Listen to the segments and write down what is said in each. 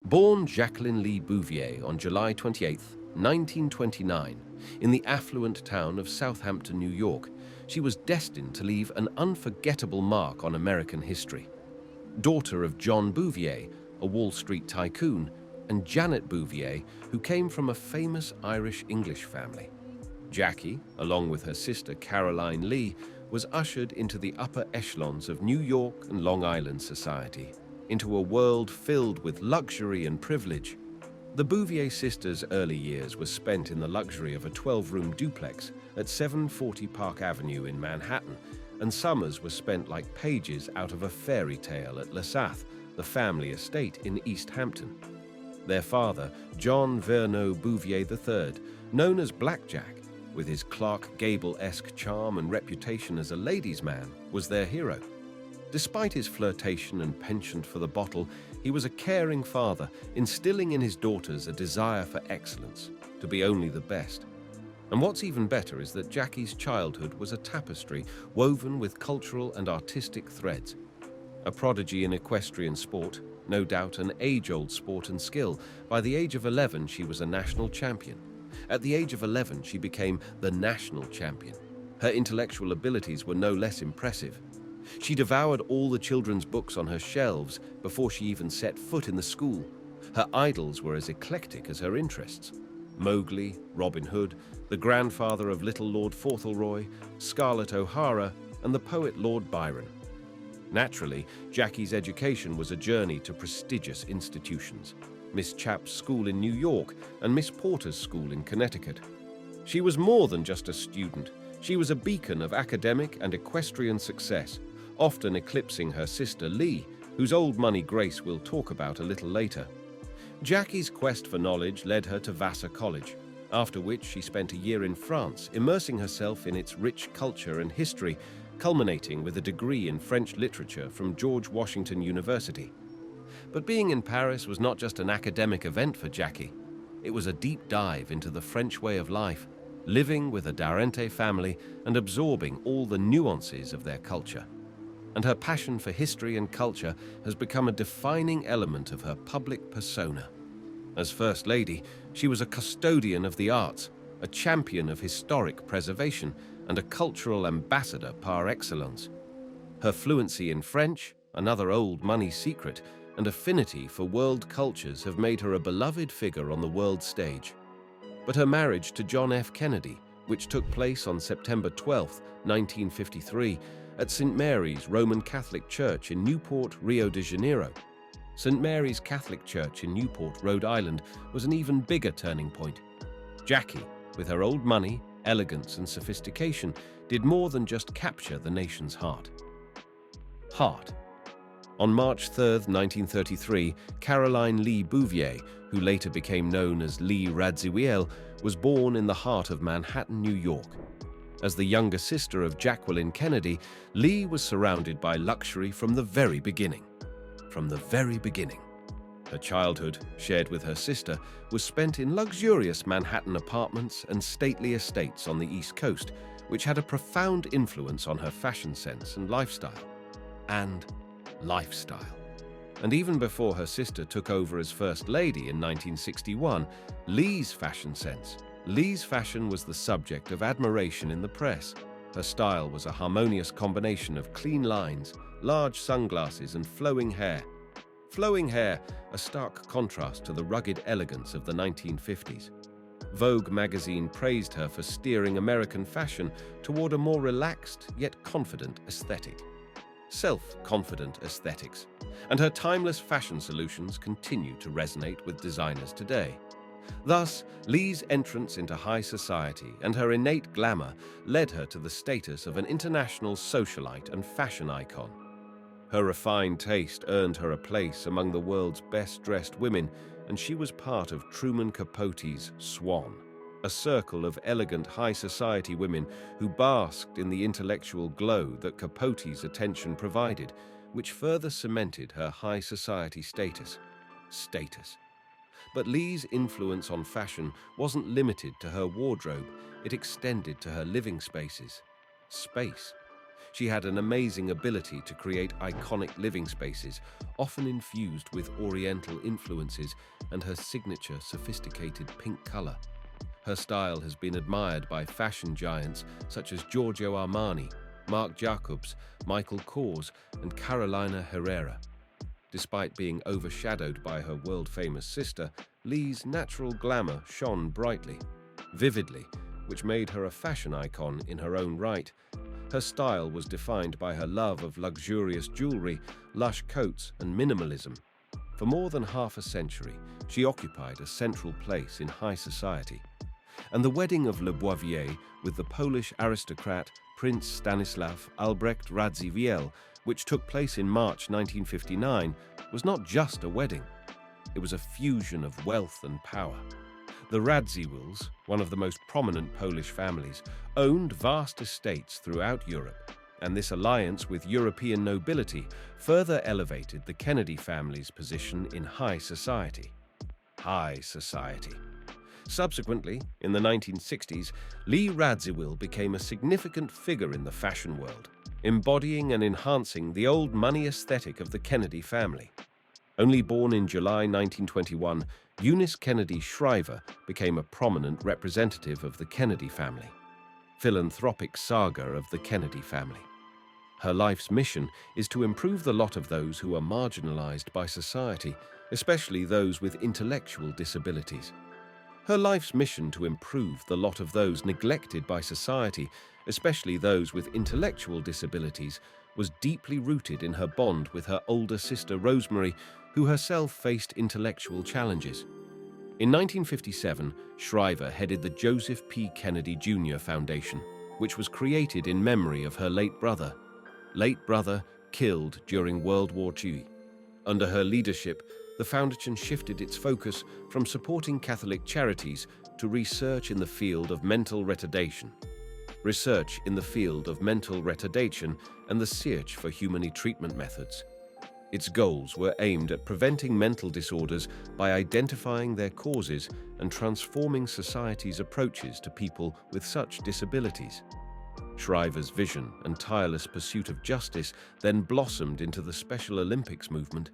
Born Jacqueline Lee Bouvier on July 28, 1929, in the affluent town of Southampton, New York, she was destined to leave an unforgettable mark on American history. Daughter of John Bouvier, a Wall Street tycoon, and Janet Bouvier, who came from a famous Irish-English family. Jackie, along with her sister Caroline Lee, was ushered into the upper echelons of New York and Long Island society, into a world filled with luxury and privilege. The Bouvier sisters' early years were spent in the luxury of a 12-room duplex at 740 Park Avenue in Manhattan, and summers were spent like pages out of a fairy tale at Lesath, the family estate in East Hampton. Their father, John Verneau Bouvier III, known as Blackjack, with his Clark Gable-esque charm and reputation as a ladies' man, was their hero. Despite his flirtation and penchant for the bottle, he was a caring father, instilling in his daughters a desire for excellence, to be only the best. And what's even better is that Jackie's childhood was a tapestry woven with cultural and artistic threads. A prodigy in equestrian sport, no doubt an age-old sport and skill, by the age of 11 she was a national champion. At the age of 11 she became the national champion. Her intellectual abilities were no less impressive. She devoured all the children's books on her shelves before she even set foot in the school. Her idols were as eclectic as her interests. Mowgli, Robin Hood, the grandfather of little Lord Fauntleroy, Scarlett O'Hara, and the poet Lord Byron. Naturally, Jackie's education was a journey to prestigious institutions. Miss Chapp's school in New York and Miss Porter's school in Connecticut. She was more than just a student. She was a beacon of academic and equestrian success, often eclipsing her sister Lee, whose old money Grace will talk about a little later. Jackie's quest for knowledge led her to Vassar College, after which she spent a year in France, immersing herself in its rich culture and history, culminating with a degree in French literature from George Washington University. But being in Paris was not just an academic event for Jackie. It was a deep dive into the French way of life, living with a Darente family and absorbing all the nuances of their culture. And her passion for history and culture has become a defining element of her public persona. As First Lady, she was a custodian of the arts, a champion of historic preservation, and a cultural ambassador par excellence. Her fluency in French, another old money secret, and affinity for world cultures have made her a beloved figure on the world stage. But her marriage to John F. Kennedy, which took place on September 12, 1953, at St. Mary's Roman Catholic Church in Newport, Rio de Janeiro. St. Mary's Catholic Church in Newport, Rhode Island, was an even bigger turning point. Jackie, with her old money, elegance, and sophistication, did more than just capture the nation's heart. On March 3, 1933, Caroline Lee Bouvier, who later became known as Lee Radziwiłł, was born in the heart of Manhattan, New York. As the younger sister of Jacqueline Kennedy, Lee was surrounded by luxury from the very beginning. Her childhood, shared with her sister, was spent in luxurious Manhattan apartments and stately estates on the East Coast, which had a profound influence on her fashion sense and lifestyle. And even before her sister took over as First Lady in 1961, Lee's fashion was the subject of admiration in the press. Her style was a harmonious combination of clean lines, large sunglasses, and flowing hair. A stark contrast to the rugged elegance of the 1950s. Vogue magazine praised her for steering American fashion toward a more relaxed yet confident aesthetic. Self-confident aesthetics, and her timeless fashion solutions continue to resonate with designers today. Thus, Lee's entrance into high society and her innate glamour led her to the status of an international socialite and fashion icon. Her refined taste earned her a place among the world's best-dressed women, and she was part of Truman Capote's Swan, a circle of elegant high society women who basked in the intellectual glow that Capote's attention provided, which further cemented her high society status. But Lee's influence on fashion wasn't limited to her wardrobe, it extended to her living spaces. She had an amazing ability to create iconic living spaces, often infused with Oriental influences, and her signature sophisticated pink color. Her style has been admired by fashion giants such as Giorgio Armani, Marc Jacobs, Michael Kors, and Carolina Herrera. Despite being overshadowed by her world-famous sister, Lee's natural glamour shone brightly, vividly, which made her a fashion icon in her own right. Her style was defined by her love of luxurious jewelry, lush coats, and minimalism. For more than half a century, she occupied a central place in high society. And the wedding of Le Boivier with the Polish aristocrat Prince Stanislaw Albrecht Radziwiłł, which took place in March 1959, was not just a wedding. It was a fusion of wealth and power. The Radziwiłłs, one of the most prominent Polish families, owned vast estates throughout Europe, and this alliance with European nobility further elevated the Kennedy family's position in high society. High society. Subsequently, in the 1960s, Lee Radziwiłł became a significant figure in the fashion world, embodying and enhancing the old money aesthetic of the Kennedy family. Only born in July 1921, Eunice Kennedy Shriver became a prominent representative of the Kennedy family, philanthropic saga of the Kennedy family. Her life's mission is to improve the lot of those who are marginalized by society, especially those with intellectual disabilities. Her life's mission to improve the lot of those neglected by society, especially those with intellectual disabilities, was deeply rooted in her bond with her older sister Rosemary, who herself faced intellectual challenges. In 1957, Shriver headed the Joseph P. Kennedy Jr. Foundation, which was created in memory of her late brother killed during World War II. Under her leadership, the foundation shifted its focus from supporting Catholic charities to research in the field of mental retardation. And the search for humane treatment methods. Its goals were aimed at preventing mental disorders by identifying their causes and transforming society's approaches to people with such disabilities. Shriver's vision and tireless pursuit of justice then blossomed into the Special Olympics movement.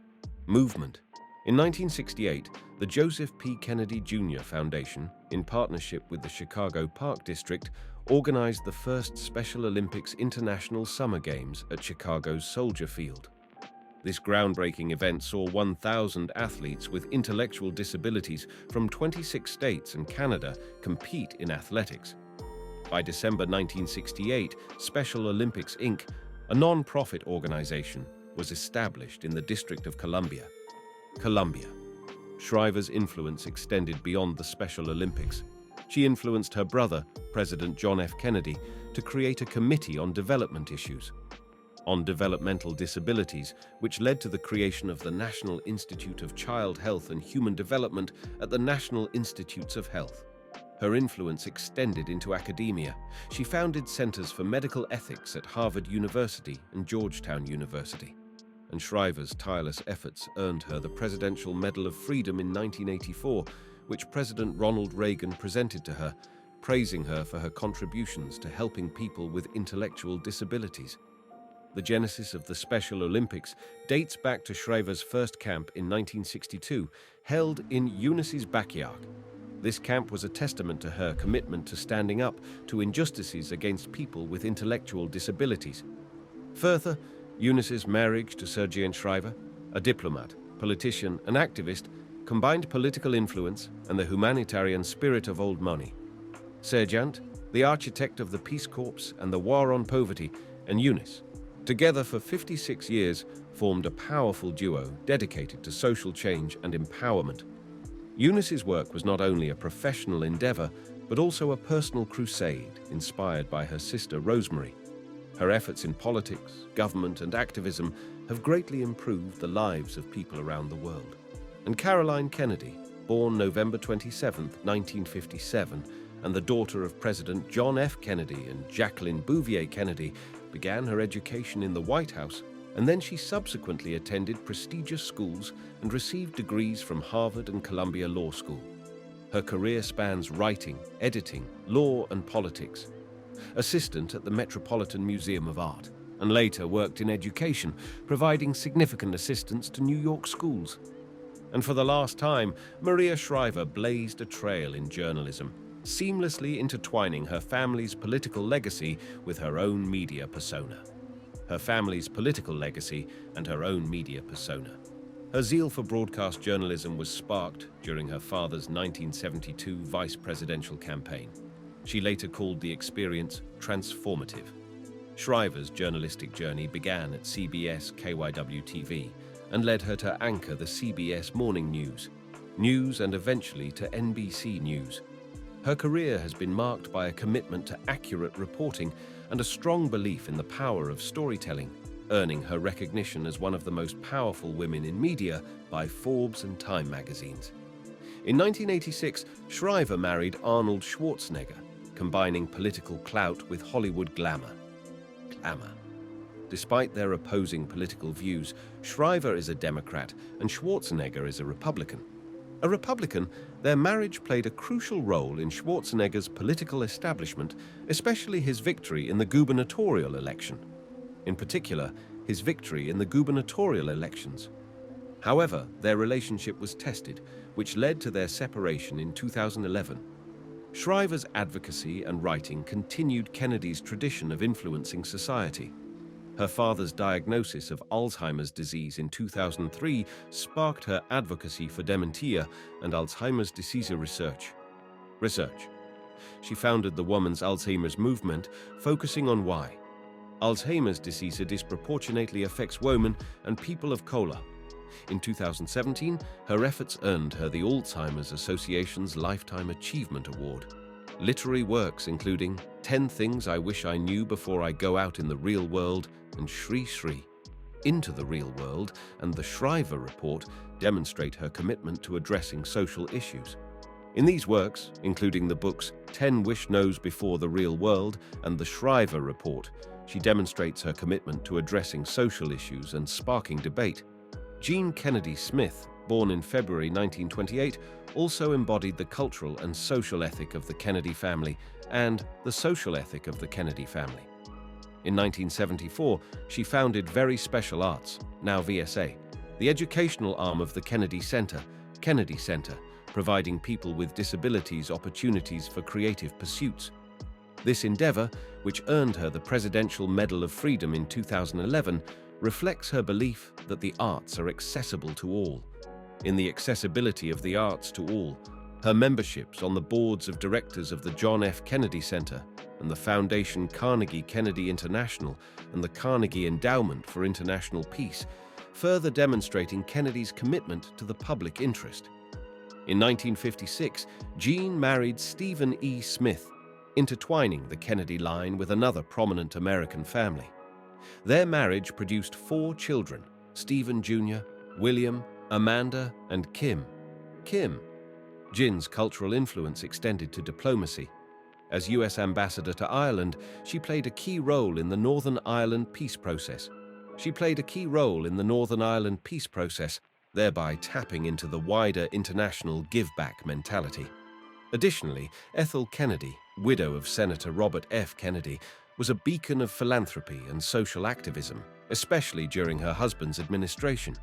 In 1968, the Joseph P. Kennedy Jr. Foundation, in partnership with the Chicago Park District, organized the first Special Olympics International Summer Games at Chicago's Soldier Field. This groundbreaking event saw 1,000 athletes with intellectual disabilities from 26 states and Canada compete in athletics. By December 1968, Special Olympics, Inc., a non-profit organization, was established in the District of Columbia. Shriver's influence extended beyond the Special Olympics. She influenced her brother, President John F. Kennedy, to create a committee on development issues, on developmental disabilities, which led to the creation of the National Institute of Child Health and Human Development at the National Institutes of Health. Her influence extended into academia. She founded centers for medical ethics at Harvard University and Georgetown University. And Shriver's tireless efforts earned her the Presidential Medal of Freedom in 1984, which President Ronald Reagan presented to her, praising her for her contributions to helping people with intellectual disabilities. The genesis of the Special Olympics dates back to Shriver's first camp in 1962, held in Eunice's backyard. This camp was a testament to her commitment to standing up to injustices against people with intellectual disabilities. Further, Eunice's marriage to Sergeant Shriver, a diplomat, politician, and activist, combined political influence and the humanitarian spirit of old money. Sergeant, the architect of the Peace Corps and the War on Poverty, and Eunice, together for 56 years, formed a powerful duo dedicated to social change and empowerment. Eunice's work was not only a professional endeavor, but also a personal crusade inspired by her sister Rosemary. Her efforts in politics, government, and activism have greatly improved the lives of people around the world. And Caroline Kennedy, born November 27, 1957, and the daughter of President John F. Kennedy and Jacqueline Bouvier Kennedy, began her education in the White House, and then she subsequently attended prestigious schools and received degrees from Harvard and Columbia Law School. Her career spans writing, editing, law, and politics. Assistant at the Metropolitan Museum of Art, and later worked in education, providing significant assistance to New York schools. And for the last time, Maria Shriver blazed a trail in journalism, seamlessly intertwining her family's political legacy with her own media persona. Her family's political legacy and her own media persona. Her zeal for broadcast journalism was sparked during her father's 1972 vice presidential campaign. She later called the experience transformative. Shriver's journalistic journey began at CBS KYW-TV and led her to anchor the CBS Morning News, and eventually to NBC News. Her career has been marked by a commitment to accurate reporting and a strong belief in the power of storytelling, earning her recognition as one of the most powerful women in media by Forbes and Time magazines. In 1986, Shriver married Arnold Schwarzenegger, combining political clout with Hollywood glamour. Despite their opposing political views, Shriver is a Democrat and Schwarzenegger is a Republican. A Republican, their marriage played a crucial role in Schwarzenegger's political establishment, especially his victory in the gubernatorial election. In particular, his victory in the gubernatorial elections. However, their relationship was tested, which led to their separation in 2011. Shriver's advocacy and writing continued Kennedy's tradition of influencing society. Her father's diagnosis of Alzheimer's disease in 2003 sparked her advocacy for dementia and Alzheimer's disease research. She founded the Women's Alzheimer's movement, focusing on why Alzheimer's disease disproportionately affects women and people of color. In 2017, her efforts earned her the Alzheimer's Association's Lifetime Achievement Award. Literary works including 10 Things I Wish I Knew Before I Go Out in the Real World and Shri Shri, Into the Real World, and the Shriver Report demonstrate her commitment to addressing social issues. In these works, including the books 10 Wish Knows Before the Real World and the Shriver Report, she demonstrates her commitment to addressing social issues and sparking debate. Jean Kennedy Smith, born in February 1928, also embodied the cultural and social ethic of the Kennedy family and the social ethic of the Kennedy family. In 1974, she founded Very Special Arts, now VSA, the educational arm of the Kennedy Center, providing people with disabilities opportunities for creative pursuits. This endeavor, which earned her the Presidential Medal of Freedom in 2011, reflects her belief that the arts are accessible to all. In the accessibility of the arts to all, her memberships on the boards of directors of the John F. Kennedy Center and the Foundation Carnegie Kennedy International and the Carnegie Endowment for International Peace, further demonstrating Kennedy's commitment to the public interest. In 1956, Jean married Stephen E. Smith, intertwining the Kennedy line with another prominent American family. Their marriage produced 4 children, Stephen Jr., William, Amanda, and Kim. Jean's cultural influence extended to diplomacy. As U.S. ambassador to Ireland, she played a key role in the Northern Ireland peace process. Thereby tapping into the wider international give-back mentality. Additionally, Ethel Kennedy, widow of Senator Robert F. Kennedy, was a beacon of philanthropy and social activism, especially during her husband's administration.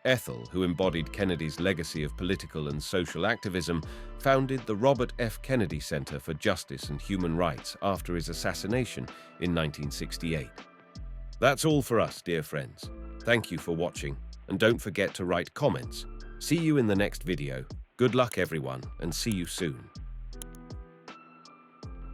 Ethel, who embodied Kennedy's legacy of political and social activism, founded the Robert F. Kennedy Center for Justice and Human Rights after his assassination in 1968. That's all for us, dear friends. Thank you for watching, and don't forget to write comments. See you in the next video. Good luck, everyone, and see you soon.